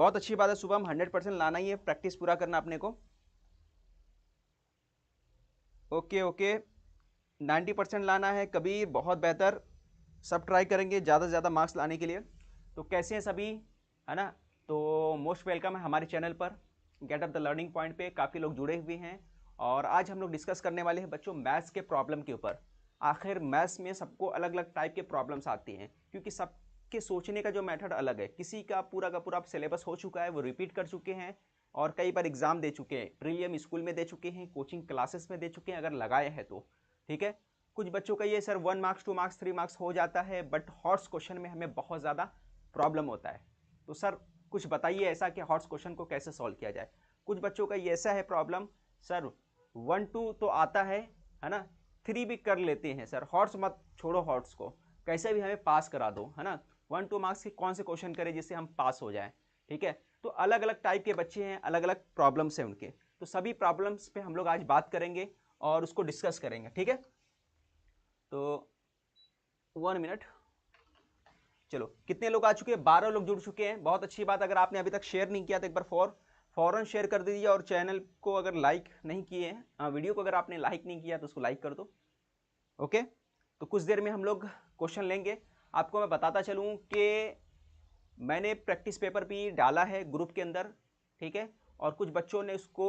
बहुत अच्छी बात है शुभम, 100% लाना ही है, प्रैक्टिस पूरा करना अपने को। ओके ओके, 90% लाना है कबीर, बहुत बेहतर। सब ट्राई करेंगे ज़्यादा से ज़्यादा मार्क्स लाने के लिए। तो कैसे हैं सभी, है ना। तो मोस्ट वेलकम है हमारे चैनल पर get up the learning point पे, काफ़ी लोग जुड़े हुए हैं। और आज हम लोग डिस्कस करने वाले हैं बच्चों मैथ्स के प्रॉब्लम के ऊपर। आखिर मैथ्स में सबको अलग अलग टाइप के प्रॉब्लम्स आती हैं, क्योंकि सबके सोचने का जो मेथड अलग है। किसी का पूरा सिलेबस हो चुका है, वो रिपीट कर चुके हैं और कई बार एग्जाम दे चुके हैं, प्रीलियम स्कूल में दे चुके हैं, कोचिंग क्लासेस में दे चुके हैं अगर लगाए हैं तो। ठीक है, कुछ बच्चों का ये सर 1 मार्क्स 2 मार्क्स 3 मार्क्स हो जाता है, बट हॉट्स क्वेश्चन में हमें बहुत ज़्यादा प्रॉब्लम होता है। तो सर कुछ बताइए ऐसा कि हॉट्स क्वेश्चन को कैसे सॉल्व किया जाए। कुछ बच्चों का ये ऐसा है प्रॉब्लम, सर 1 2 तो आता है ना, 3 भी कर लेते हैं सर, हॉट्स मत छोड़ो, हॉट्स को कैसे भी हमें पास करा दो, है ना। 1 2 मार्क्स के कौन से क्वेश्चन करें जिससे हम पास हो जाएं। ठीक है, तो अलग अलग टाइप के बच्चे हैं, अलग अलग प्रॉब्लम्स हैं उनके। तो सभी प्रॉब्लम्स पे हम लोग आज बात करेंगे और उसको डिस्कस करेंगे। ठीक है, तो 1 मिनट। चलो, कितने लोग आ चुके हैं? 12 लोग जुड़ चुके हैं, बहुत अच्छी बात। अगर आपने अभी तक शेयर नहीं किया तो एक बार फौरन शेयर कर दीजिए। और चैनल को अगर लाइक नहीं किए हैं, वीडियो को अगर आपने लाइक नहीं किया तो उसको लाइक कर दो। ओके, तो कुछ देर में हम लोग क्वेश्चन लेंगे। आपको मैं बताता चलूँ कि मैंने प्रैक्टिस पेपर भी डाला है ग्रुप के अंदर। ठीक है, और कुछ बच्चों ने उसको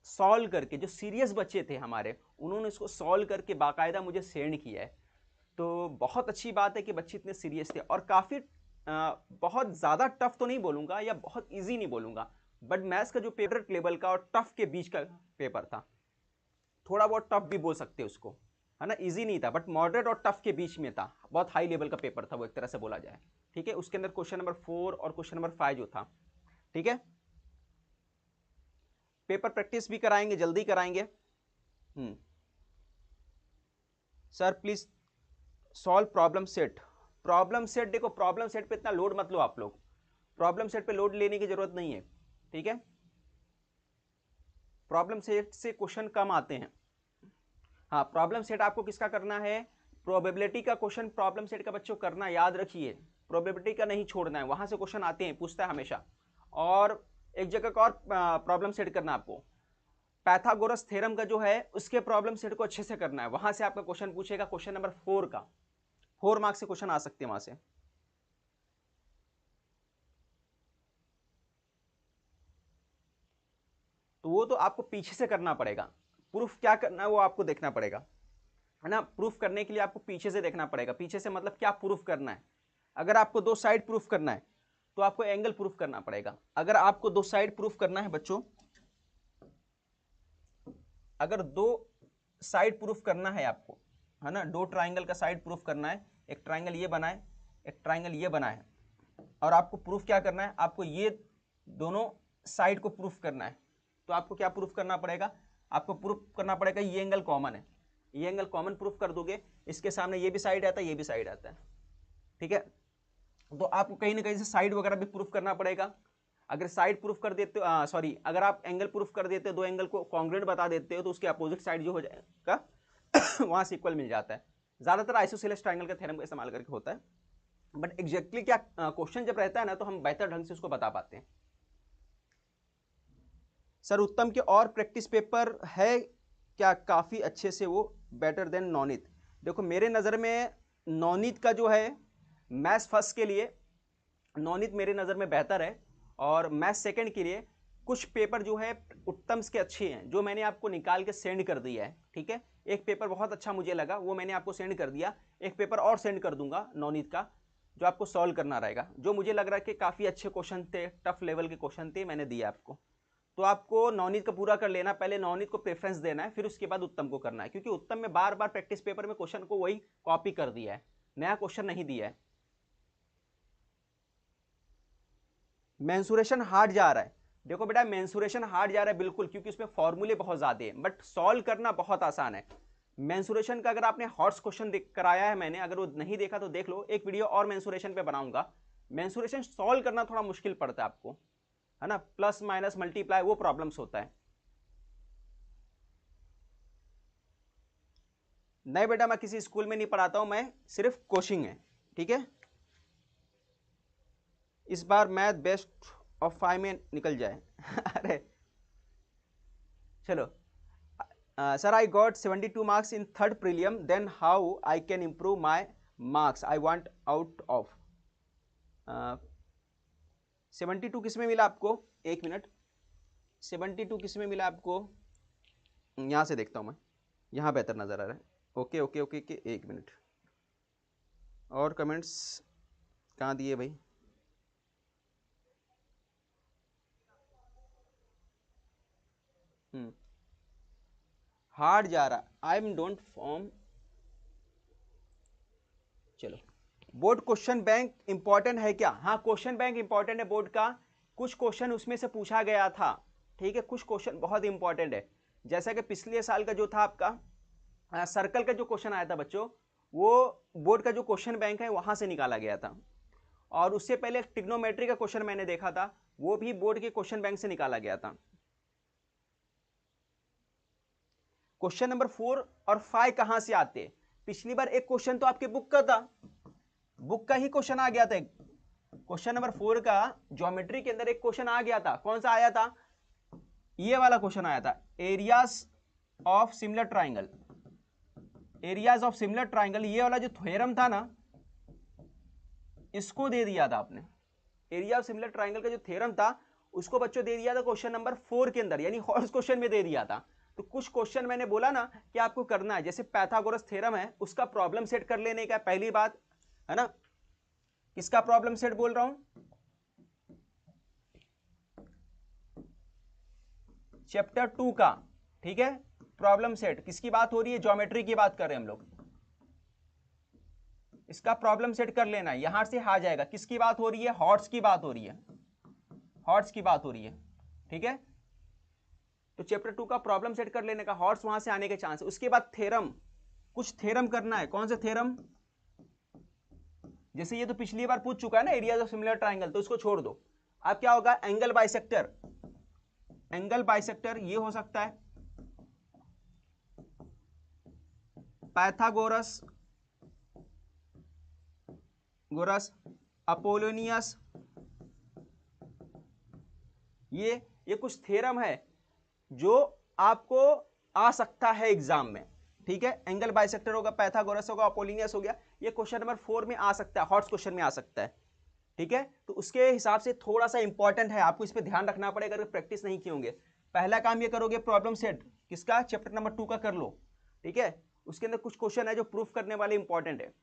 सॉल्व करके, जो सीरियस बच्चे थे हमारे, उन्होंने इसको सॉल्व करके बाकायदा मुझे सेंड किया है। तो बहुत अच्छी बात है कि बच्चे इतने सीरियस थे और काफ़ी बहुत ज़्यादा टफ तो नहीं बोलूँगा या बहुत इजी नहीं बोलूँगा, बट मैथ्स का जो पेपर लेवल का और टफ के बीच का पेपर था, थोड़ा बहुत टफ भी बोल सकते हैं उसको, है ना। इजी नहीं था बट मॉडरेट और टफ के बीच में था, बहुत हाई लेवल का पेपर था वो एक तरह से बोला जाए। ठीक है, उसके अंदर क्वेश्चन नंबर 4 और क्वेश्चन नंबर 5 जो था। ठीक है, पेपर प्रैक्टिस भी कराएंगे, जल्दी कराएंगे। Sir please solve problem set. Problem set, देखो प्रॉब्लम सेट पे इतना लोड मत लो आप लोग, प्रॉब्लम सेट पे लोड लेने की जरूरत नहीं है। ठीक है, प्रॉब्लम सेट से क्वेश्चन कम आते हैं। हाँ, प्रॉब्लम सेट आपको किसका करना है? प्रोबेबिलिटी का क्वेश्चन प्रॉब्लम सेट का बच्चों करना याद रखिए, प्रोबेबिलिटी का नहीं छोड़ना है, वहां से क्वेश्चन आते हैं, पूछता है हमेशा। और एक जगह का और प्रॉब्लम सेट करना आपको, पैथागोरस थ्योरम का जो है उसके प्रॉब्लम सेट को अच्छे से करना है, वहां से आपका क्वेश्चन पूछेगा, क्वेश्चन नंबर 4 का 4 मार्क्स से क्वेश्चन आ सकते हैं वहां से। तो वो तो आपको पीछे से करना पड़ेगा, प्रूफ क्या करना है वो आपको देखना पड़ेगा, है ना। प्रूफ करने के लिए आपको पीछे से देखना पड़ेगा। पीछे से मतलब क्या प्रूफ करना है? अगर आपको दो साइड प्रूफ करना है तो आपको एंगल प्रूफ करना पड़ेगा। अगर आपको दो साइड प्रूफ करना है बच्चों, अगर दो साइड प्रूफ करना है आपको, है ना, दो ट्राइंगल का साइड प्रूफ करना है, एक ट्राइंगल ये बना है, एक ट्राइंगल ये बना है, और आपको प्रूफ क्या करना है, आपको ये दोनों साइड को प्रूफ करना है। तो आपको क्या प्रूफ करना पड़ेगा? आपको प्रूफ करना पड़ेगा ये एंगल कॉमन है, ये एंगल कॉमन प्रूफ कर दोगे, इसके सामने ये भी साइड आता है, ये भी साइड आता है। ठीक है, तो आपको कहीं ना कहीं से साइड वगैरह भी प्रूफ करना पड़ेगा। अगर साइड प्रूफ कर देते हो, सॉरी, अगर आप एंगल प्रूफ कर देते हो, दो एंगल को कॉन्ग्रुएंट बता देते हो, तो उसके अपोजिट साइड जो हो जाएगा वहां से इक्वल मिल जाता है। ज्यादातर आइसोसेलेस ट्राइंगल का थ्योरम का इस्तेमाल करके होता है, बट एग्जैक्टली क्या क्वेश्चन जब रहता है ना तो हम बेहतर ढंग से उसको बता पाते हैं। सर उत्तम के और प्रैक्टिस पेपर है क्या काफ़ी अच्छे से, वो बेटर देन नौनीत? देखो मेरे नज़र में नौनीत का जो है मैथ्स फर्स्ट के लिए नौनीत मेरे नज़र में बेहतर है, और मैथ्स सेकंड के लिए कुछ पेपर जो है उत्तम के अच्छे हैं, जो मैंने आपको निकाल के सेंड कर दिया है। ठीक है, एक पेपर बहुत अच्छा मुझे लगा, वो मैंने आपको सेंड कर दिया। एक पेपर और सेंड कर दूंगा नौनीत का, जो आपको सॉल्व करना रहेगा, जो मुझे लग रहा है कि काफ़ी अच्छे क्वेश्चन थे, टफ लेवल के क्वेश्चन थे, मैंने दिया आपको। तो आपको नवनीत का पूरा कर लेना, पहले नवनीत को प्रेफरेंस देना है, फिर उसके बाद उत्तम को करना है, क्योंकि उत्तम में बार बार प्रैक्टिस पेपर में क्वेश्चन को वही कॉपी कर दिया है, नया क्वेश्चन नहीं दिया है। मेंसुरेशन हार्ड जा रहा है, देखो बेटा मेंसुरेशन हार्ड जा रहा है बिल्कुल, क्योंकि उसमें फॉर्मूले बहुत ज्यादा है, बट सॉल्व करना बहुत आसान है। मेंसुरेशन का अगर आपने हॉट्स क्वेश्चन कराया है मैंने, अगर वो नहीं देखा तो देख लो, एक वीडियो और मेंसुरेशन पे बनाऊंगा। मेंसुरेशन सॉल्व करना थोड़ा मुश्किल पड़ता है आपको, है ना, प्लस माइनस मल्टीप्लाई वो प्रॉब्लम्स होता है। नहीं बेटा, मैं किसी स्कूल में नहीं पढ़ाता हूं, मैं सिर्फ कोचिंग है। ठीक है, इस बार मैथ बेस्ट और 5 में निकल जाए। अरे चलो, sir I got 72 marks in third prelim, then how I can improve my marks, I want out of. 72 किस में मिला आपको? एक मिनट, 72 किस में मिला आपको? यहाँ से देखता हूँ मैं, यहाँ बेहतर नज़र आ रहा है। ओके ओके ओके ओके, एक मिनट। और कमेंट्स कहाँ दिए भाई? हार्ड जा रहा, आई एम डोंट फॉर्म। चलो, बोर्ड क्वेश्चन बैंक इंपॉर्टेंट है क्या? हाँ, क्वेश्चन बैंक इंपॉर्टेंट है बोर्ड का। कुछ क्वेश्चन उसमें से पूछा गया था, ठीक है, कुछ क्वेश्चन बहुत इंपॉर्टेंट है। जैसा कि पिछले साल का जो था आपका सर्कल का जो क्वेश्चन आया था बच्चों, वो बोर्ड का जो क्वेश्चन बैंक है वहां से निकाला गया था। और उससे पहले ट्रिग्नोमेट्री का क्वेश्चन मैंने देखा था, वो भी बोर्ड के क्वेश्चन बैंक से निकाला गया था। क्वेश्चन नंबर 4 और 5 कहां से आते? पिछली बार एक क्वेश्चन तो आपके बुक का था, बुक का ही क्वेश्चन आ गया था। क्वेश्चन नंबर 4 का ज्योमेट्री के अंदर एक क्वेश्चन आ गया था। कौन सा आया था? ये वाला क्वेश्चन आया था, areas of similar triangle. Areas of similar triangle, ये वाला जो थ्योरम था ना, इसको दे दिया था आपने। एरिया ऑफ सिमिलर ट्राइंगल का जो थ्योरम था उसको बच्चों दे दिया था क्वेश्चन नंबर 4 के अंदर, यानी हॉर्स क्वेश्चन में दे दिया था। तो कुछ क्वेश्चन मैंने बोला ना कि आपको करना है, जैसे पैथागोरस थ्योरम है उसका प्रॉब्लम सेट कर लेने का, पहली बात है ना। किसका प्रॉब्लम सेट बोल रहा हूं? चैप्टर 2 का, ठीक है। प्रॉब्लम सेट किसकी बात हो रही है? ज्योमेट्री की बात कर रहे हैं हम लोग। इसका प्रॉब्लम सेट कर लेना, यहां से आ जाएगा। किसकी बात हो रही है? हॉर्स की बात हो रही है, हॉर्स की बात हो रही है, ठीक है। तो चैप्टर 2 का प्रॉब्लम सेट कर लेने का, हॉर्स वहां से आने के चांस है। उसके बाद थ्योरम, कुछ थ्योरम करना है। कौन से थ्योरम? जैसे ये तो पिछली बार पूछ चुका है ना, एरियाज ऑफ सिमिलर ट्राइंगल, तो इसको छोड़ दो। अब क्या होगा? Angle bisector. एंगल बाइसेक्टर ये हो सकता है पाइथागोरस, गोरस, अपोलोनियस। ये कुछ थ्योरम है जो आपको आ सकता है एग्जाम में, ठीक है। एंगल बाइसेक्टर होगा, पाइथागोरस होगा, अपोलोनियस हो गया। ये क्वेश्चन नंबर 4 में आ सकता है, हॉट्स क्वेश्चन में आ सकता है, ठीक है। तो उसके हिसाब से थोड़ा सा इंपॉर्टेंट है, आपको इस पर ध्यान रखना पड़ेगा अगर प्रैक्टिस नहीं किए होंगे। पहला काम ये करोगे, प्रॉब्लम सेट किसका? चैप्टर नंबर 2 का कर लो, ठीक है। उसके अंदर कुछ क्वेश्चन है जो प्रूफ करने वाले इंपॉर्टेंट है।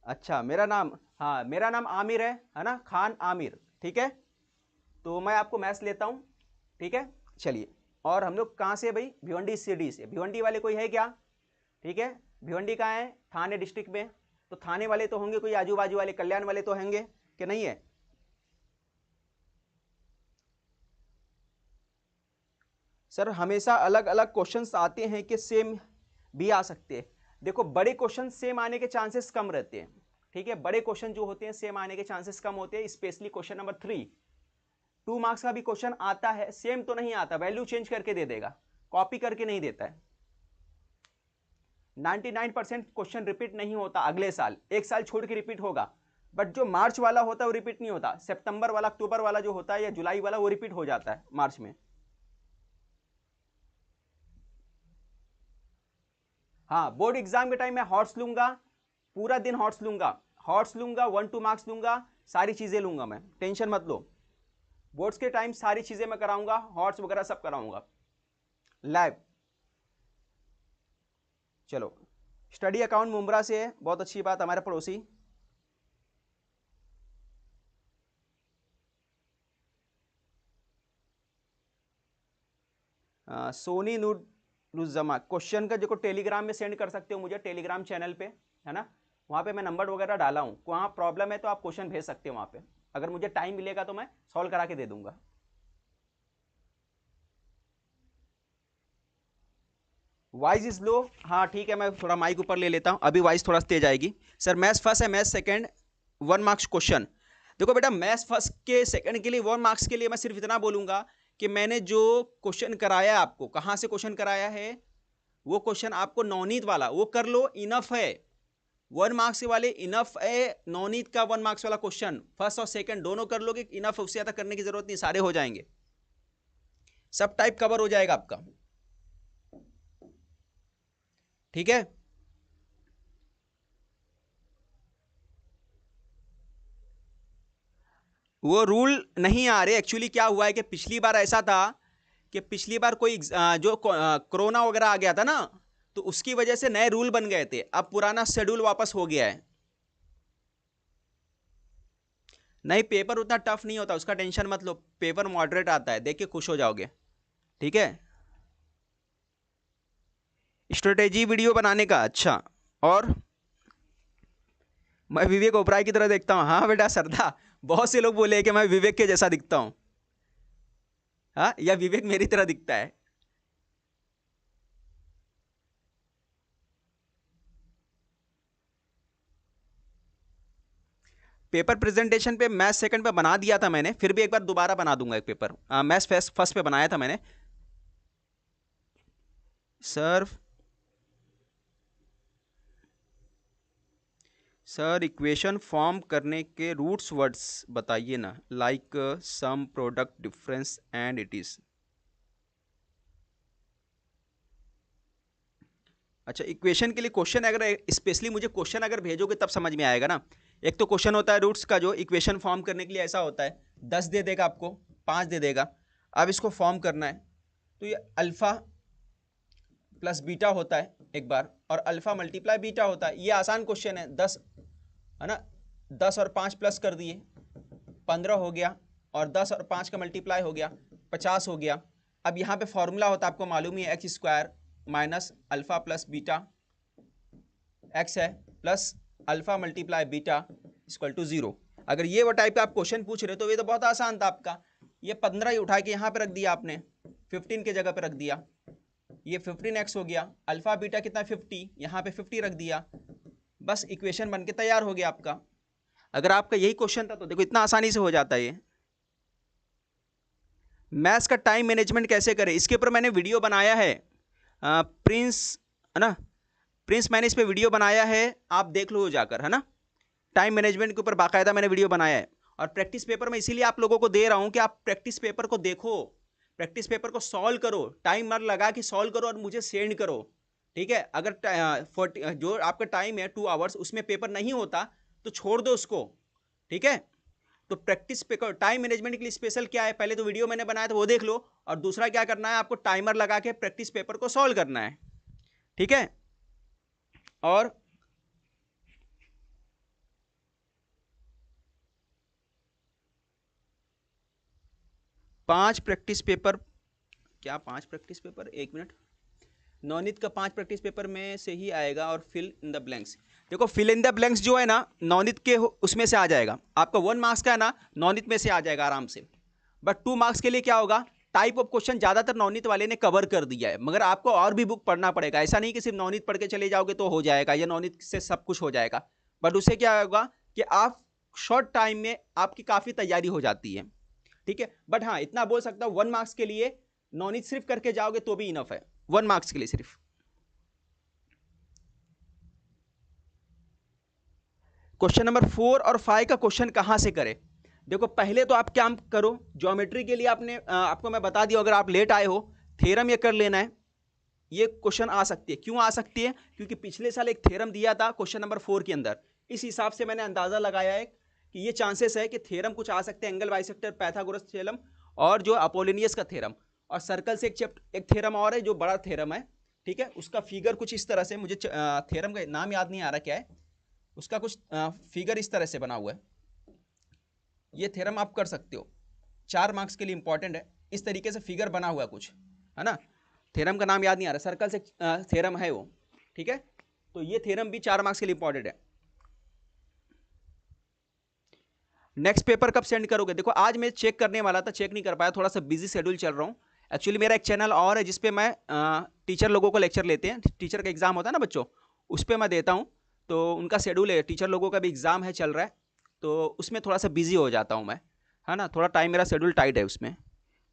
अच्छा, मेरा नाम, हाँ मेरा नाम आमिर है ना, खान आमिर, ठीक है। तो मैं आपको मैथ्स लेता हूँ, ठीक है। चलिए, और हम लोग कहाँ से भाई? भिवंडी सिटी से। भिवंडी वाले कोई है क्या? ठीक है, भिवंडी कहाँ है? थाने डिस्ट्रिक्ट में। तो थाने वाले तो होंगे, कोई आजू बाजू वाले कल्याण वाले तो होंगे कि नहीं है? सर हमेशा अलग अलग क्वेश्चंस आते हैं कि सेम भी आ सकते हैं? देखो, बड़े क्वेश्चन सेम आने के चांसेस कम रहते हैं, ठीक है। बड़े क्वेश्चन जो होते हैं सेम आने के चांसेस कम होते हैं, स्पेशली क्वेश्चन नंबर 3। 2 मार्क्स का भी क्वेश्चन आता है, सेम तो नहीं आता, वैल्यू चेंज करके दे देगा, कॉपी करके नहीं देता है। 99% क्वेश्चन रिपीट नहीं होता, अगले साल एक साल छोड़ के रिपीट होगा। बट जो मार्च वाला होता है वो रिपीट नहीं होता, सितंबर वाला, अक्टूबर वाला जो होता है या जुलाई वाला, वो रिपीट हो जाता है मार्च में। हाँ, बोर्ड एग्जाम के टाइम में हॉर्स लूंगा, पूरा दिन हॉर्स लूंगा, हॉर्स लूंगा, 1-2 मार्क्स लूंगा, सारी चीजें लूंगा मैं, टेंशन मत लो। बोर्ड्स के टाइम सारी चीजें मैं कराऊंगा, हॉर्स वगैरह सब कराऊंगा लाइव। चलो, स्टडी अकाउंट मुंब्रा से है, बहुत अच्छी बात, हमारे पड़ोसी। सोनी नुजमा, क्वेश्चन का जो टेलीग्राम में सेंड कर सकते हो मुझे, टेलीग्राम चैनल पे, है ना। वहाँ पे मैं नंबर वगैरह डाला हूँ, वहाँ प्रॉब्लम है तो आप क्वेश्चन भेज सकते हो वहाँ पे। अगर मुझे टाइम मिलेगा तो मैं सॉल्व करा के दे दूंगा। वॉइस इज लो, हाँ ठीक है, मैं थोड़ा माइक ऊपर ले लेता हूँ, अभी वॉइस थोड़ा तेज आएगी। सर मैथ्स फर्स्ट है, मैथ्स सेकंड, 1 मार्क्स क्वेश्चन। देखो बेटा, मैथ्स फर्स्ट के सेकंड के लिए 1 मार्क्स के लिए मैं सिर्फ इतना बोलूंगा कि मैंने जो क्वेश्चन कराया आपको, कहाँ से क्वेश्चन कराया है, वो क्वेश्चन आपको नवनीत वाला वो कर लो, इनफ है। 1 मार्क्स वाले इनफ है, नवनीत का 1 मार्क्स वाला क्वेश्चन फर्स्ट और सेकंड दोनों कर लोगे, इनफ, उससे ज्यादा करने की जरूरत नहीं, सारे हो जाएंगे, सब टाइप कवर हो जाएगा आपका, ठीक है। वो रूल नहीं आ रहे, एक्चुअली क्या हुआ है कि पिछली बार ऐसा था कि पिछली बार कोई जो कोरोना वगैरह आ गया था ना, तो उसकी वजह से नए रूल बन गए थे, अब पुराना शेड्यूल वापस हो गया है। नहीं, पेपर उतना टफ नहीं होता, उसका टेंशन मत लो, पेपर मॉडरेट आता है, देख के खुश हो जाओगे, ठीक है। स्ट्रेटेजी वीडियो बनाने का, अच्छा। और मैं विवेक ओबराय की तरह देखता हूँ, हाँ बेटा श्रद्धा, बहुत से लोग बोले कि मैं विवेक के जैसा दिखता हूँ, हाँ, या विवेक मेरी तरह दिखता है। पेपर प्रेजेंटेशन पे मैथ्स सेकंड पे बना दिया था मैंने, फिर भी एक बार दोबारा बना दूंगा एक पेपर, मैथ्स फर्स्ट पे बनाया था मैंने सर। सर इक्वेशन फॉर्म करने के रूट्स वर्ड्स बताइए ना, like sum, product, difference and it is. अच्छा, इक्वेशन के लिए क्वेश्चन अगर स्पेशली मुझे क्वेश्चन अगर भेजोगे तब समझ में आएगा ना। एक तो क्वेश्चन होता है रूट्स का, जो इक्वेशन फॉर्म करने के लिए ऐसा होता है 10 दे देगा आपको, 5 दे देगा, अब इसको फॉर्म करना है, तो ये अल्फा प्लस बीटा होता है एक बार, और अल्फा मल्टीप्लाई बीटा होता है। ये आसान क्वेश्चन है, 10 है ना, 10 और 5 प्लस कर दिए 15 हो गया, और 10 और 5 का मल्टीप्लाई हो गया 50 हो गया। अब यहाँ पे फॉर्मूला होता है, आपको मालूम ही है, X square minus alpha plus beta, X है plus alpha multiply beta equal to 0। अगर ये वो टाइप का आप क्वेश्चन पूछ रहे हो तो ये तो बहुत आसान था आपका, ये 15 ही उठा के यहाँ पे रख दिया आपने, 15 के जगह पे रख दिया, ये 15x हो गया, अल्फा बीटा कितना 50, यहाँ पे 50 रख दिया, बस इक्वेशन बन के तैयार हो गया आपका। अगर आपका यही क्वेश्चन था तो देखो इतना आसानी से हो जाता है ये। मैथ्स का टाइम मैनेजमेंट कैसे करें, इसके ऊपर मैंने वीडियो बनाया है, प्रिंस है ना, प्रिंस, मैंने इस पर वीडियो बनाया है, आप देख लो जाकर, है ना। टाइम मैनेजमेंट के ऊपर बाकायदा मैंने वीडियो बनाया है, और प्रैक्टिस पेपर में इसीलिए आप लोगों को दे रहा हूं कि आप प्रैक्टिस पेपर को देखो, प्रैक्टिस पेपर को सॉल्व करो, टाइमर लगा के सॉल्व करो और मुझे सेंड करो, ठीक है। अगर जो आपका टाइम है 2 आवर्स, उसमें पेपर नहीं होता तो छोड़ दो उसको, ठीक है। तो प्रैक्टिस पेपर टाइम मैनेजमेंट के लिए स्पेशल क्या है, पहले तो वीडियो मैंने बनाया था वो देख लो, और दूसरा क्या करना है, आपको टाइमर लगा के प्रैक्टिस पेपर को सॉल्व करना है, ठीक है। और 5 प्रैक्टिस पेपर, क्या 5 प्रैक्टिस पेपर, 1 मिनट, नवनीत का 5 प्रैक्टिस पेपर में से ही आएगा, और फिल इन द ब्लैंक्स, देखो फिल इन द ब्लैंक्स जो है ना नवनीत के उसमें से आ जाएगा, आपका 1 मार्क्स का है ना, नवनीत में से आ जाएगा आराम से। बट 2 मार्क्स के लिए क्या होगा, टाइप ऑफ क्वेश्चन ज्यादातर नवनीत वाले ने कवर कर दिया है, मगर आपको और भी बुक पढ़ना पड़ेगा, ऐसा नहीं कि सिर्फ नवनीत पढ़ के चले जाओगे तो हो जाएगा, या नवनीत से सब कुछ हो जाएगा। बट उससे क्या होगा कि आप शॉर्ट टाइम में आपकी काफी तैयारी हो जाती है, ठीक है। बट हाँ इतना बोल सकता हूं, 1 मार्क्स के लिए नॉनिज सिर्फ करके जाओगे तो भी इनफ है, 1 मार्क्स के लिए सिर्फ। क्वेश्चन नंबर 4 और 5 का क्वेश्चन कहां से करें, देखो पहले तो आप क्या करो, ज्योमेट्री के लिए आपको मैं बता दिया, अगर आप लेट आए हो थ्योरम ये कर लेना है, ये क्वेश्चन आ सकती है, क्यों आ सकती है, क्योंकि पिछले साल एक थ्योरम दिया था क्वेश्चन नंबर 4 के अंदर, इस हिसाब से मैंने अंदाजा लगाया है कि ये चांसेस है कि थ्योरम कुछ आ सकते हैं, एंगल बाइसेक्टर, पाइथागोरस थ्योरम, और जो अपोलिनियस का थ्योरम, और सर्कल से एक थ्योरम और है जो बड़ा थ्योरम है, ठीक है, उसका फिगर कुछ इस तरह से, मुझे थ्योरम का नाम याद नहीं आ रहा क्या है, उसका कुछ फिगर इस तरह से बना हुआ है, ये थ्योरम आप कर सकते हो, 4 मार्क्स के लिए इंपॉर्टेंट है, इस तरीके से फिगर बना हुआ है कुछ, है ना, थ्योरम का नाम याद नहीं आ रहा, सर्कल से थ्योरम है वो, ठीक है। तो ये थ्योरम भी 4 मार्क्स के लिए इंपॉर्टेंट है। नेक्स्ट पेपर कब सेंड करोगे, देखो आज मैं चेक करने वाला था, चेक नहीं कर पाया, थोड़ा सा बिजी शेड्यूल चल रहा हूँ, एक्चुअली मेरा एक चैनल और है जिसपे मैं टीचर लोगों को लेक्चर लेते हैं, टीचर का एग्जाम होता है ना बच्चों, उस पर मैं देता हूँ, तो उनका शेड्यूल है, टीचर लोगों का भी एग्जाम है चल रहा है, तो उसमें थोड़ा सा बिजी हो जाता हूँ मैं, है ना, थोड़ा टाइम मेरा शेड्यूल टाइट है उसमें,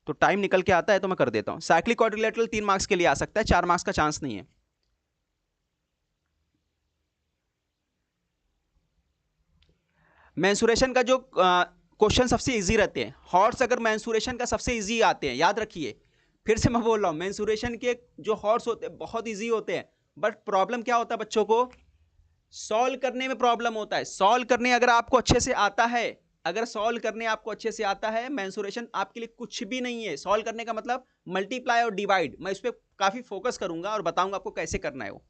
तो टाइम निकल के आता है तो मैं कर देता हूँ। साइक्लिक क्वाड्रिलेटरल 3 मार्क्स के लिए आ सकता है, 4 मार्क्स का चांस नहीं है। मेंसुरेशन का जो क्वेश्चन सबसे इजी रहते हैं, हॉर्स अगर मेंसुरेशन का सबसे इजी आते हैं, याद रखिए, फिर से मैं बोल रहा हूँ, मेंसुरेशन के जो हॉर्स होते हैं बहुत इजी होते हैं, बट प्रॉब्लम क्या होता है बच्चों को, सॉल्व करने में प्रॉब्लम होता है। सॉल्व करने अगर आपको अच्छे से आता है, अगर सॉल्व करने आपको अच्छे से आता है, मेंसुरेशन आपके लिए कुछ भी नहीं है। सॉल्व करने का मतलब मल्टीप्लाई और डिवाइड, मैं इस पर काफी फोकस करूंगा और बताऊंगा आपको कैसे करना है वो।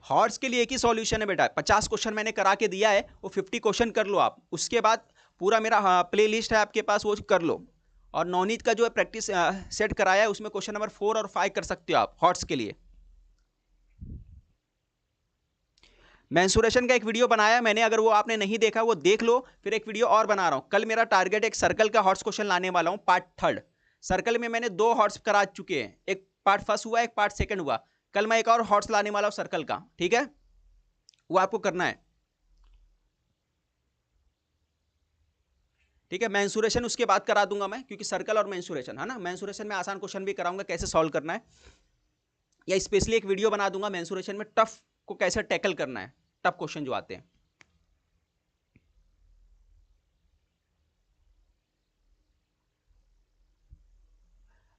हॉर्स के लिए एक ही सॉल्यूशन है बेटा, 50 क्वेश्चन मैंने करा के दिया है, वो 50 क्वेश्चन कर लो आप, उसके बाद पूरा मेरा प्ले लिस्ट है आपके पास, वो कर लो। और नवनीत का जो है प्रैक्टिस सेट कराया है, उसमें क्वेश्चन नंबर 4 और 5 कर सकते हो आप हॉर्स के लिए। मेंसुरेशन का एक वीडियो बनाया मैंने, अगर वो आपने नहीं देखा वो देख लो। फिर एक वीडियो और बना रहा हूं, कल मेरा टारगेट एक सर्कल का हॉर्स क्वेश्चन लाने वाला हूं, पार्ट 3। सर्कल में मैंने 2 हॉर्स करा चुके हैं, एक पार्ट फर्स्ट हुआ, एक पार्ट सेकंड हुआ। कल मैं एक और हॉर्स लाने वाला हूं सर्कल का, ठीक है, वो आपको करना है। ठीक है, मेंसुरेशन उसके बाद करा दूंगा मैं, क्योंकि सर्कल और मेंसुरेशन है ना, मेंसुरेशन में आसान क्वेश्चन भी कराऊंगा कैसे सॉल्व करना है, या स्पेशली एक वीडियो बना दूंगा मेंसुरेशन में टफ को कैसे टैकल करना है, टफ क्वेश्चन जो आते हैं।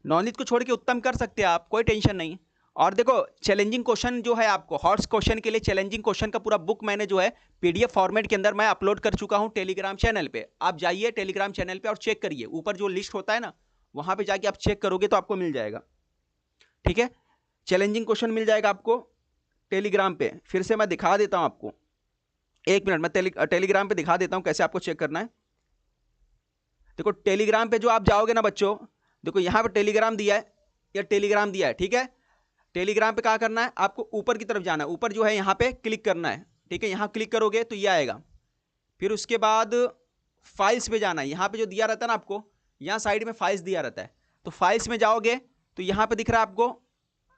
नॉलेज को छोड़ के उत्तम कर सकते हैं आप, कोई टेंशन नहीं। और देखो, चैलेंजिंग क्वेश्चन जो है आपको हॉर्स क्वेश्चन के लिए, चैलेंजिंग क्वेश्चन का पूरा बुक मैंने जो है पीडीएफ फॉर्मेट के अंदर मैं अपलोड कर चुका हूं टेलीग्राम चैनल पे। आप जाइए टेलीग्राम चैनल पे और चेक करिए, ऊपर जो लिस्ट होता है ना, वहां पे जाके आप चेक करोगे तो आपको मिल जाएगा। ठीक है, चैलेंजिंग क्वेश्चन मिल जाएगा आपको टेलीग्राम पे। फिर से मैं दिखा देता हूं आपको, एक मिनट, मैं टेलीग्राम पे दिखा देता हूं कैसे आपको चेक करना है। देखो टेलीग्राम पे जो आप जाओगे ना बच्चों, देखो यहाँ पे टेलीग्राम दिया है, या टेलीग्राम दिया है, ठीक है। टेलीग्राम पे क्या करना है आपको, ऊपर की तरफ जाना है, ऊपर जो है यहाँ पे क्लिक करना है, ठीक है, यहाँ क्लिक करोगे तो ये आएगा। फिर उसके बाद फाइल्स पे जाना है, यहाँ पे जो दिया रहता है ना आपको, यहाँ साइड में फाइल्स दिया रहता है, तो फाइल्स में जाओगे तो यहाँ पे दिख रहा है आपको,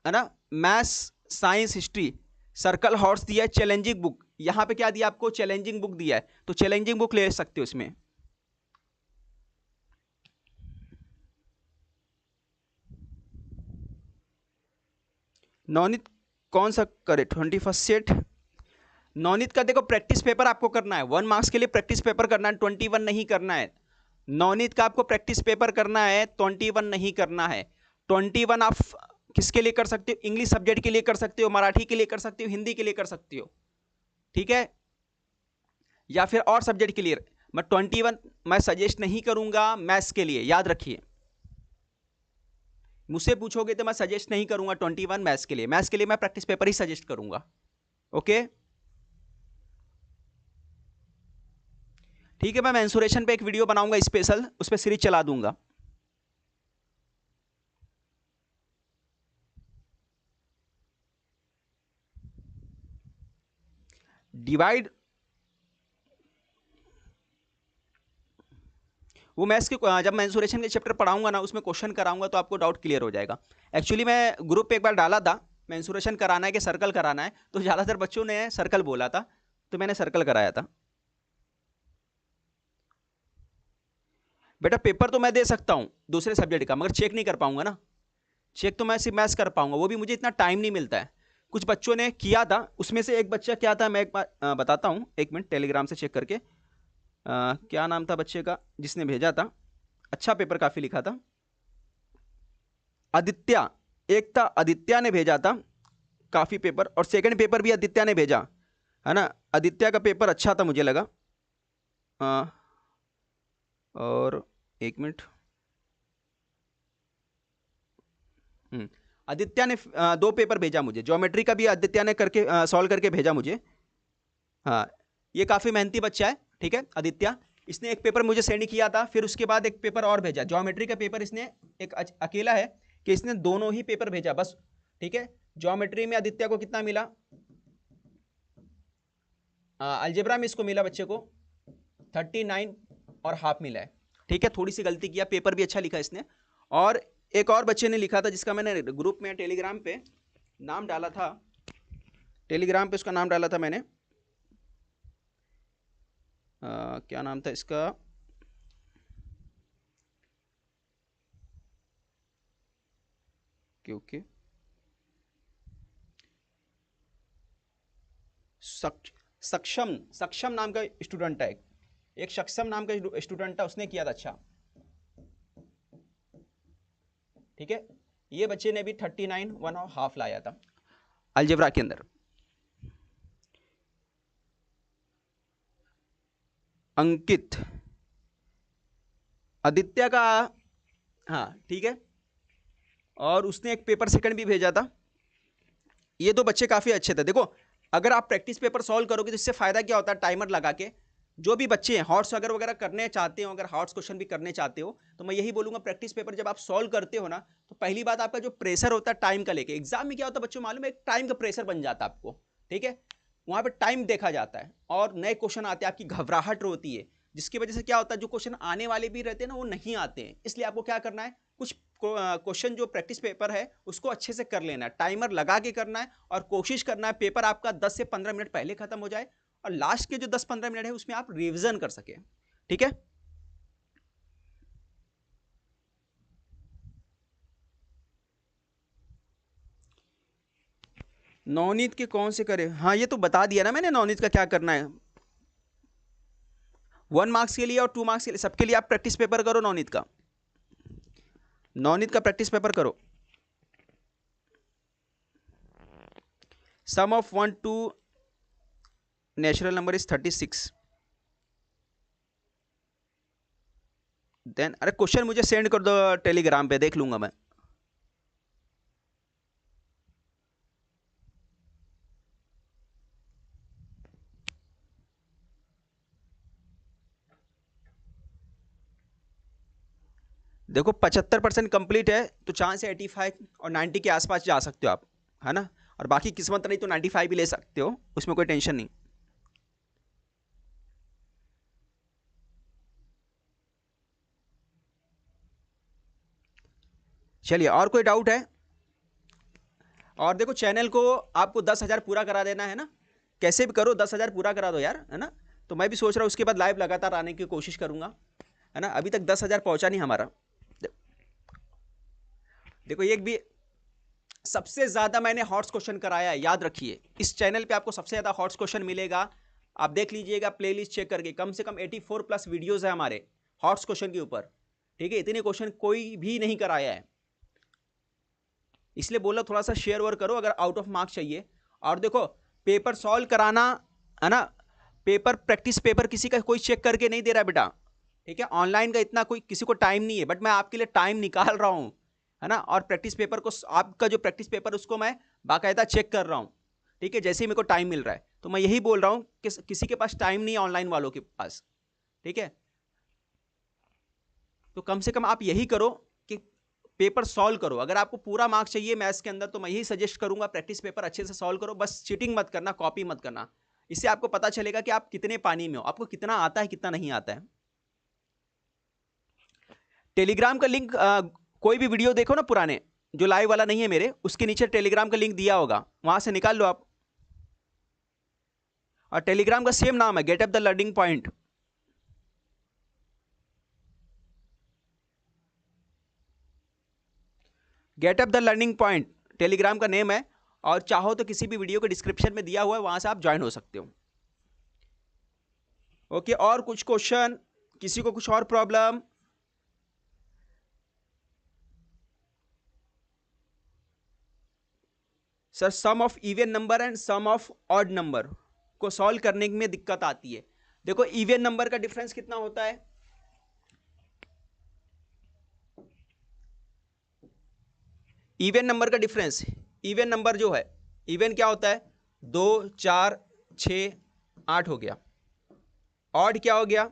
है ना, maths science history circle horse दिया है, चैलेंजिंग बुक, यहाँ पे क्या दिया आपको, चैलेंजिंग बुक दिया है, तो चैलेंजिंग बुक ले सकते हो इसमें। नवनीत कौन सा करे, 21st सेट। नवनीत का देखो प्रैक्टिस पेपर आपको करना है, 1 मार्क्स के लिए प्रैक्टिस पेपर करना है, 21 नहीं करना है। नवनीत का आपको प्रैक्टिस पेपर करना है, 21 नहीं करना है। 21 आप किसके लिए कर सकते हो, इंग्लिश सब्जेक्ट के लिए कर सकते हो, मराठी के लिए कर सकते हो, हिंदी के लिए कर सकते हो, ठीक है, या फिर और सब्जेक्ट के लिए। मैं 21 मैं सजेस्ट नहीं करूंगा मैथ्स के लिए, याद रखिए, मुझसे पूछोगे तो मैं सजेस्ट नहीं करूंगा 21 मैथ्स के लिए। मैथ्स के लिए मैं प्रैक्टिस पेपर ही सजेस्ट करूंगा। ओके, ठीक है, मैं मेंसुरेशन पे एक वीडियो बनाऊंगा स्पेशल, उस पर सीरीज चला दूंगा। डिवाइड, वो मैथ्स के जब मेंसुरेशन के चैप्टर पढ़ाऊंगा ना, उसमें क्वेश्चन कराऊंगा तो आपको डाउट क्लियर हो जाएगा। एक्चुअली मैं ग्रुप पे एक बार डाला था, मेंसुरेशन कराना है कि सर्कल कराना है, तो ज़्यादातर बच्चों ने सर्कल बोला था, तो मैंने सर्कल कराया था। बेटा पेपर तो मैं दे सकता हूँ दूसरे सब्जेक्ट का, मगर चेक नहीं कर पाऊंगा ना, चेक तो मैं सिर्फ मैथ्स कर पाऊंगा, वो भी मुझे इतना टाइम नहीं मिलता है। कुछ बच्चों ने किया था, उसमें से एक बच्चा क्या था, मैं एक बार बताता हूँ, एक मिनट टेलीग्राम से चेक करके। क्या नाम था बच्चे का जिसने भेजा था, अच्छा पेपर काफ़ी लिखा था, आदित्य, एक था आदित्य ने भेजा था काफ़ी पेपर, और सेकंड पेपर भी आदित्य ने भेजा, है ना, आदित्य का पेपर अच्छा था मुझे लगा। अ, और एक मिनट, आदित्य ने 2 पेपर भेजा मुझे, ज्योमेट्री का भी आदित्य ने करके सॉल्व करके भेजा मुझे। हाँ, ये काफ़ी मेहनती बच्चा है, ठीक है आदित्य, इसने एक पेपर मुझे सेंड किया था, फिर उसके बाद एक पेपर और भेजा, ज्योमेट्री का पेपर इसने एक अकेला है कि इसने दोनों ही पेपर भेजा बस, ठीक है। ज्योमेट्री में आदित्य को कितना मिला, अलजेब्रा में इसको मिला बच्चे को 39 और हाफ मिला है, ठीक है, थोड़ी सी गलती किया, पेपर भी अच्छा लिखा इसने। और एक और बच्चे ने लिखा था जिसका मैंने ग्रुप में टेलीग्राम पे नाम डाला था, टेलीग्राम पे उसका नाम डाला था मैंने, क्या नाम था इसका, ओके ओके, सक्षम सक्षम नाम का स्टूडेंट है, एक सक्षम नाम का स्टूडेंट है, उसने किया था अच्छा। ठीक है, ये बच्चे ने भी 39 1/2 लाया था अलजेब्रा के अंदर। अंकित, आदित्य का, हाँ ठीक है, और उसने एक पेपर सेकंड भी भेजा था। ये दो बच्चे काफी अच्छे थे। देखो अगर आप प्रैक्टिस पेपर सॉल्व करोगे तो इससे फायदा क्या होता है, टाइमर लगा के जो भी बच्चे हैं हॉट्स अगर वगैरह करने चाहते हो, अगर हॉट्स क्वेश्चन भी करने चाहते हो, तो मैं यही बोलूंगा प्रैक्टिस पेपर जब आप सॉल्व करते हो ना, तो पहली बात आपका जो प्रेशर होता है टाइम का लेके, एग्जाम में क्या होता है बच्चों मालूम है, एक टाइम का प्रेशर बन जाता है आपको। ठीक है, वहां पे टाइम देखा जाता है और नए क्वेश्चन आते हैं, आपकी घबराहट होती है, जिसकी वजह से क्या होता है जो क्वेश्चन आने वाले भी रहते हैं ना वो नहीं आते हैं। इसलिए आपको क्या करना है, कुछ क्वेश्चन जो प्रैक्टिस पेपर है उसको अच्छे से कर लेना है, टाइमर लगा के करना है, और कोशिश करना है पेपर आपका 10 से 15 मिनट पहले खत्म हो जाए, और लास्ट के जो 10-15 मिनट है उसमें आप रिवीजन कर सके। ठीक है, नवनीत के कौन से करे, हाँ ये तो बता दिया ना मैंने, नवनीत का क्या करना है। 1 मार्क्स के लिए और 2 मार्क्स के लिए, सबके लिए आप प्रैक्टिस पेपर करो। नवनीत का प्रैक्टिस पेपर करो। Sum of 1 to natural number is 36। Then अरे क्वेश्चन मुझे सेंड कर दो टेलीग्राम पे, देख लूंगा मैं। देखो 75% कंप्लीट है तो चांस है 85 और 90 के आसपास जा सकते हो आप, है ना, और बाकी किस्मत नहीं तो 95 भी ले सकते हो, उसमें कोई टेंशन नहीं। चलिए, और कोई डाउट है? और देखो चैनल को आपको 10,000 पूरा करा देना है ना, कैसे भी करो 10,000 पूरा करा दो यार, है ना। तो मैं भी सोच रहा हूँ उसके बाद लाइव लगातार आने की कोशिश करूंगा, है ना। अभी तक 10,000 पहुंचा नहीं हमारा। देखो एक भी सबसे ज्यादा मैंने हॉट्स क्वेश्चन कराया है, याद रखिए इस चैनल पे आपको सबसे ज्यादा हॉट्स क्वेश्चन मिलेगा। आप देख लीजिएगा प्लेलिस्ट चेक करके, कम से कम 84 प्लस वीडियोस है हमारे हॉट्स क्वेश्चन के ऊपर। ठीक है, इतने क्वेश्चन कोई भी नहीं कराया है, इसलिए बोला थोड़ा सा शेयर और करो अगर आउट ऑफ मार्क्स चाहिए। और देखो पेपर सॉल्व कराना, है ना, पेपर प्रैक्टिस पेपर किसी का कोई चेक करके नहीं दे रहा बेटा। ठीक है, ऑनलाइन का इतना कोई किसी को टाइम नहीं है, बट मैं आपके लिए टाइम निकाल रहा हूं, है ना। और प्रैक्टिस पेपर को, आपका जो प्रैक्टिस पेपर उसको मैं बाकायदा चेक कर रहा हूं। ठीक है, जैसे ही मेरे को टाइम मिल रहा है, तो मैं यही बोल रहा हूं कि किसी के पास टाइम नहीं है ऑनलाइन वालों के पास। ठीक है, तो कम से कम आप यही करो कि पेपर सॉल्व करो। अगर आपको पूरा मार्क्स चाहिए मैथ्स के अंदर तो मैं यही सजेस्ट करूंगा, प्रैक्टिस पेपर अच्छे से सॉल्व करो, बस चीटिंग मत करना, कॉपी मत करना। इससे आपको पता चलेगा कि आप कितने पानी में हो, आपको कितना आता है कितना नहीं आता है। टेलीग्राम का लिंक, कोई भी वीडियो देखो ना पुराने, जो लाइव वाला नहीं है मेरे, उसके नीचे टेलीग्राम का लिंक दिया होगा, वहां से निकाल लो आप। और टेलीग्राम का सेम नाम है, get up the learning point. Get up the learning point Telegram का नेम है, और चाहो तो किसी भी वीडियो के डिस्क्रिप्शन में दिया हुआ है, वहां से आप ज्वाइन हो सकते हो। ओके, और कुछ क्वेश्चन, किसी को कुछ और problem? Sir sum of even number and sum of odd number को सॉल्व करने में दिक्कत आती है। देखो इवन नंबर का डिफरेंस कितना होता है, इवन नंबर का डिफरेंस, इवन नंबर जो है, इवन क्या होता है, 2 4 6 8 हो गया। ऑड क्या हो गया,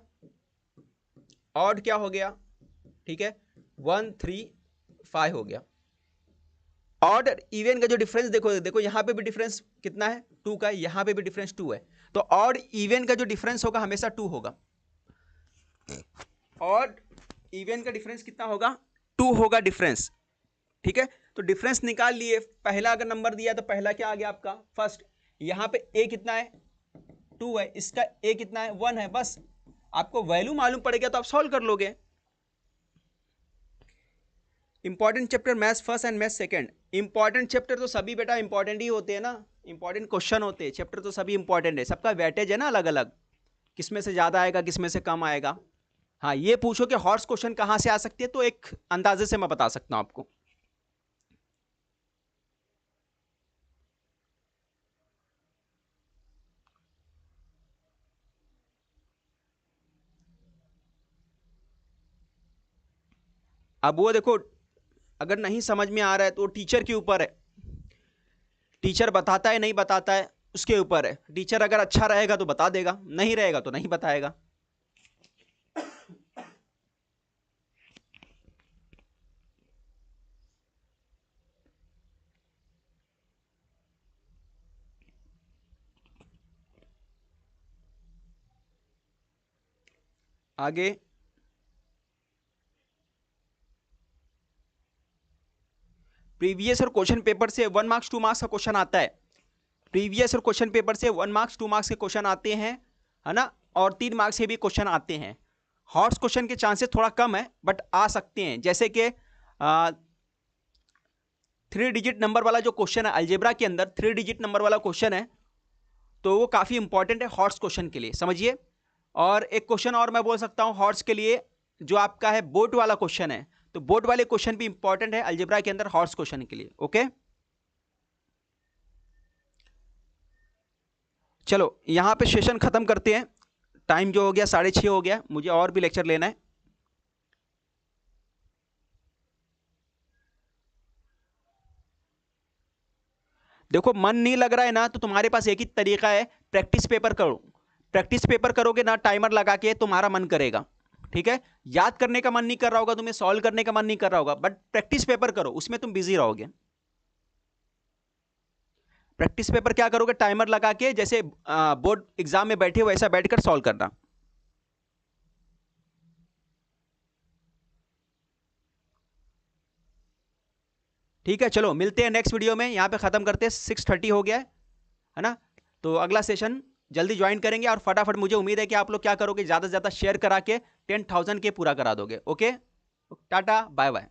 ऑड क्या हो गया, ठीक है, 1 3 5 हो गया। ऑड इवन का जो डिफरेंस देखो, देखो यहां पे भी डिफरेंस कितना है, 2 का है, यहां पे भी डिफरेंस 2 है। तो ऑड इवन का जो डिफरेंस होगा हमेशा 2 होगा। ऑड इवन का डिफरेंस कितना होगा, 2 होगा डिफरेंस। ठीक है, तो डिफरेंस निकाल लिए, पहला अगर नंबर दिया तो पहला क्या आ गया आपका फर्स्ट। यहां पे ए कितना है, 2 है, इसका ए कितना है, 1 है। बस आपको वैल्यू मालूम पड़ गया तो आप सॉल्व कर लोगे। Important chapter maths first and maths second, important chapter तो सभी बेटा इंपॉर्टेंट ही होते हैं ना, इंपॉर्टेंट क्वेश्चन होते हैं, चैप्टर तो सभी इंपॉर्टेंट है, सबका वेटेज है ना अलग अलग, किसमें से ज़्यादा आएगा किसमें से कम आएगा। हाँ, ये पूछो कि हॉर्स क्वेश्चन कहाँ से आ सकती है, तो एक अंदाजे से मैं बता सकता हूँ आपको। अब वो देखो, अगर नहीं समझ में आ रहा है तो टीचर के ऊपर है, टीचर बताता है नहीं बताता है उसके ऊपर है। टीचर अगर अच्छा रहेगा तो बता देगा, नहीं रहेगा तो नहीं बताएगा। आगे प्रीवियस और क्वेश्चन पेपर से 1 मार्क्स 2 मार्क्स का क्वेश्चन आता है। प्रीवियस और क्वेश्चन पेपर से 1 मार्क्स 2 मार्क्स के क्वेश्चन आते हैं, है ना, और 3 मार्क्स के भी क्वेश्चन आते हैं। हॉर्स क्वेश्चन के चांसेस थोड़ा कम है बट आ सकते हैं, जैसे कि 3 डिजिट नंबर वाला जो क्वेश्चन है अलजेब्रा के अंदर, 3 डिजिट नंबर वाला क्वेश्चन है, तो वो काफ़ी इंपॉर्टेंट है हॉर्स क्वेश्चन के लिए, समझिए। और एक क्वेश्चन और मैं बोल सकता हूँ हॉर्स के लिए, जो आपका है बोट वाला क्वेश्चन है, तो बोट वाले क्वेश्चन भी इंपॉर्टेंट है अलजेब्रा के अंदर हॉर्स क्वेश्चन के लिए। ओके, चलो यहाँ पे सेशन खत्म करते हैं, टाइम जो हो गया 6:30 हो गया, मुझे और भी लेक्चर लेना है। देखो मन नहीं लग रहा है ना, तो तुम्हारे पास एक ही तरीका है, प्रैक्टिस पेपर करो। प्रैक्टिस पेपर करोगे ना टाइमर लगा के, तुम्हारा मन करेगा, ठीक है। याद करने का मन नहीं कर रहा होगा तुम्हें, सॉल्व करने का मन नहीं कर रहा होगा, बट प्रैक्टिस पेपर करो, उसमें तुम बिजी रहोगे। प्रैक्टिस पेपर क्या करोगे, टाइमर लगा के, जैसे बोर्ड एग्जाम में बैठे हो वैसा बैठकर सॉल्व करना। ठीक है, चलो मिलते हैं नेक्स्ट वीडियो में, यहाँ पे खत्म करते हैं, 6:30 हो गया है ना। तो अगला सेशन जल्दी ज्वाइन करेंगे, और फटाफट मुझे उम्मीद है कि आप लोग क्या करोगे, ज़्यादा से ज़्यादा शेयर करा के 10,000 के पूरा करा दोगे। Okay, ta ta bye bye.